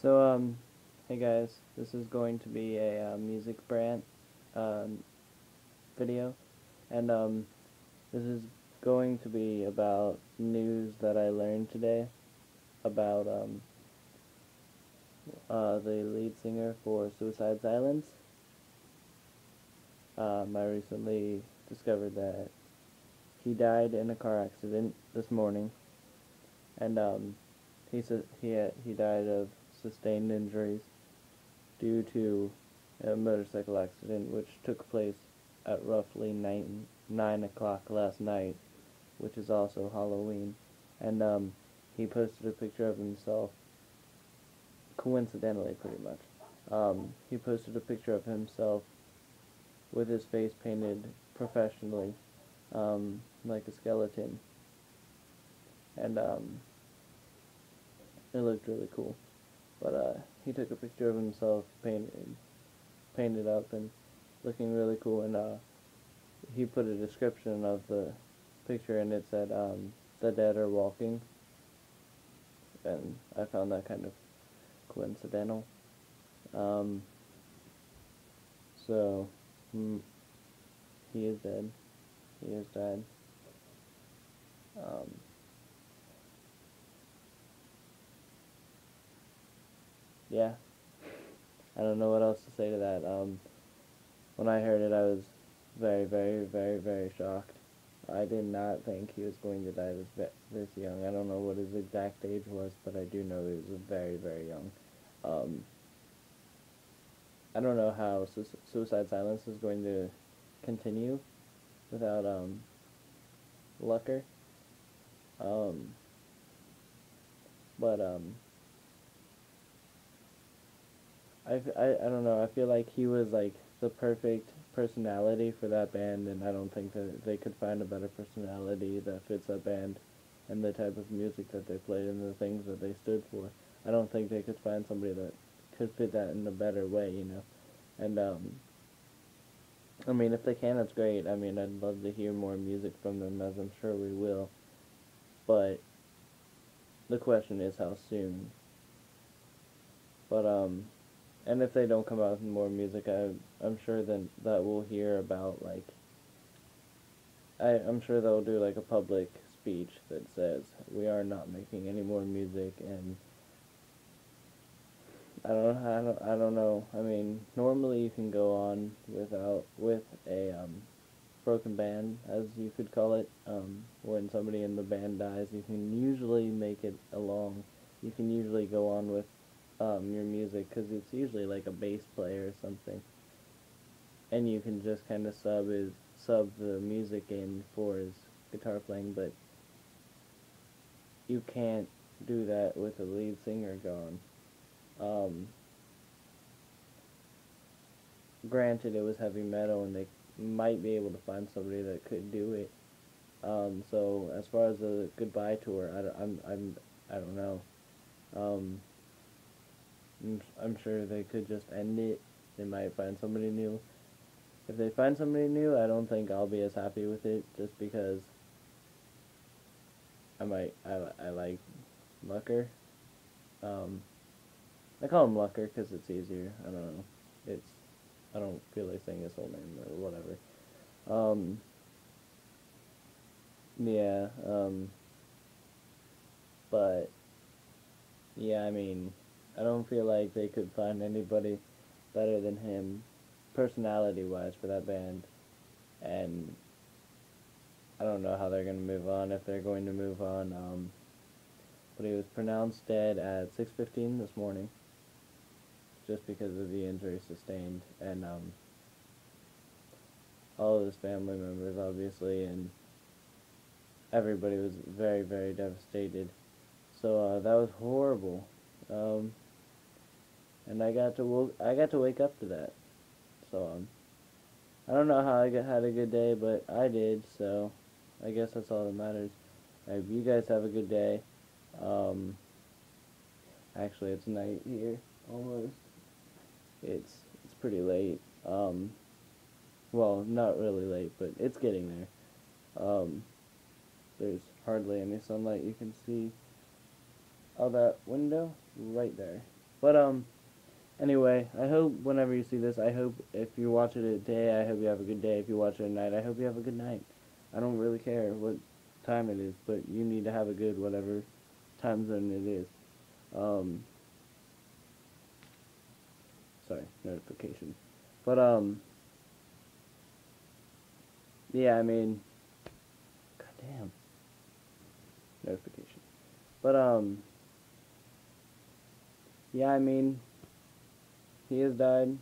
Hey guys, this is going to be a MusicBrant um, video, and this is going to be about news that I learned today about the lead singer for Suicide Silence. I recently discovered that he died in a car accident this morning, and he died of sustained injuries due to a motorcycle accident which took place at roughly 9 o'clock last night, which is also Halloween. And he posted a picture of himself, coincidentally pretty much. He posted a picture of himself with his face painted professionally, like a skeleton. And it looked really cool. But he took a picture of himself painted up and looking really cool, and he put a description of the picture, and it said the dead are walking, and I found that kind of coincidental. Um, so he is dead. He has died. Um, yeah, I don't know what else to say to that. When I heard it, I was very, very, very, very shocked. I did not think he was going to die this young. I don't know what his exact age was, but I do know he was very, very young. Um, I don't know how Suicide Silence is going to continue without Lucker. Um, but I don't know. I feel like he was like the perfect personality for that band, and I don't think that they could find a better personality that fits that band and the type of music that they played and the things that they stood for. I don't think they could find somebody that could fit that in a better way, you know. And I mean, if they can, that's great. I mean, I'd love to hear more music from them, as I'm sure we will. But the question is how soon. But and if they don't come out with more music, I'm sure then that we'll hear about like I'm sure they'll do like a public speech that says we are not making any more music, and I don't know. I mean, normally you can go on with a broken band, as you could call it. When somebody in the band dies, you can usually make it along. You can usually go on with your music, because it's usually like a bass player or something, and you can just kind of sub the music in for his guitar playing. But you can't do that with the lead singer gone. Um, Granted, it was heavy metal, and they might be able to find somebody that could do it. So as far as the goodbye tour, I don't know. Um, I'm sure they could just end it. They might find somebody new. If they find somebody new, I don't think I'll be as happy with it, just because I like Lucker. Um, I call him Lucker because it's easier. I don't know. I don't feel like saying his whole name or whatever. Um, yeah. But yeah, I mean, I don't feel like they could find anybody better than him, personality-wise, for that band. And I don't know how they're going to move on, if they're going to move on. But he was pronounced dead at 6:15 this morning, just because of the injury sustained, and all of his family members, obviously, and everybody was very, very devastated. So that was horrible, and I got to wake up to that. So I don't know how had a good day, but I did. So I guess that's all that matters. You guys have a good day. Actually, it's night here almost. It's pretty late. Well, not really late, but it's getting there. There's hardly any sunlight you can see out that window right there. But anyway, I hope whenever you see this, I hope if you watch it at day, I hope you have a good day. If you watch it at night, I hope you have a good night. I don't really care what time it is, but you need to have a good whatever time zone it is. Sorry, notification. But yeah, I mean, goddamn, notification. But yeah, I mean, he has died.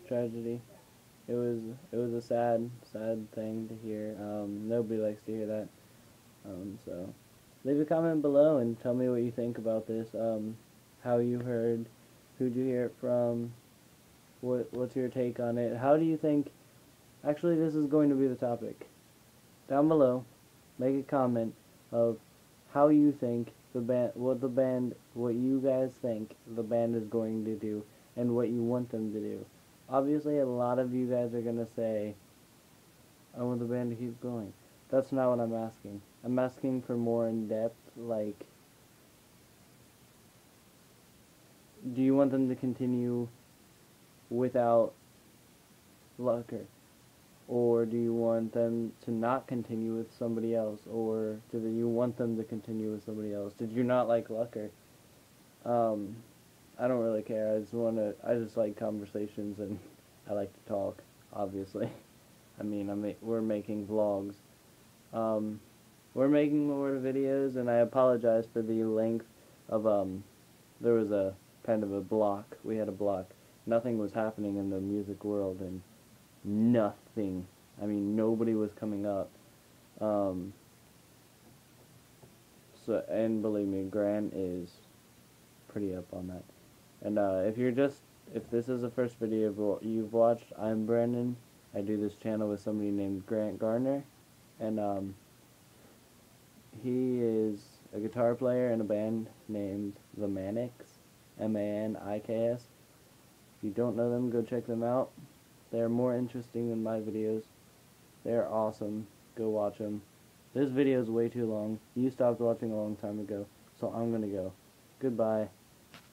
Tragedy. It was a sad thing to hear. Nobody likes to hear that. So leave a comment below and tell me what you think about this. How you heard, who'd you hear it from? What's your take on it? How do you think? Actually, this is going to be the topic. Down below, make a comment of how you think what you guys think the band is going to do, and what you want them to do. Obviously, a lot of you guys are going to say, I want the band to keep going. That's not what I'm asking. I'm asking for more in depth, like, do you want them to continue without Lucker? Or do you want them to not continue with somebody else? Or do you want them to continue with somebody else? Did you not like Lucker? I don't really care. I just like conversations, and I like to talk, obviously. I mean, we're making vlogs. We're making more videos, and I apologize for the length of, there was a kind of a block. We had a block. Nothing was happening in the music world, and nothing. I mean, nobody was coming up. And believe me, Grant is pretty up on that. And if this is the first video you've watched, I'm Brandon. I do this channel with somebody named Grant Gardner, and he is a guitar player in a band named The Manics, Maniks. If you don't know them, go check them out. They're more interesting than my videos. They're awesome. Go watch them. This video is way too long. You stopped watching a long time ago, so I'm gonna go. Goodbye.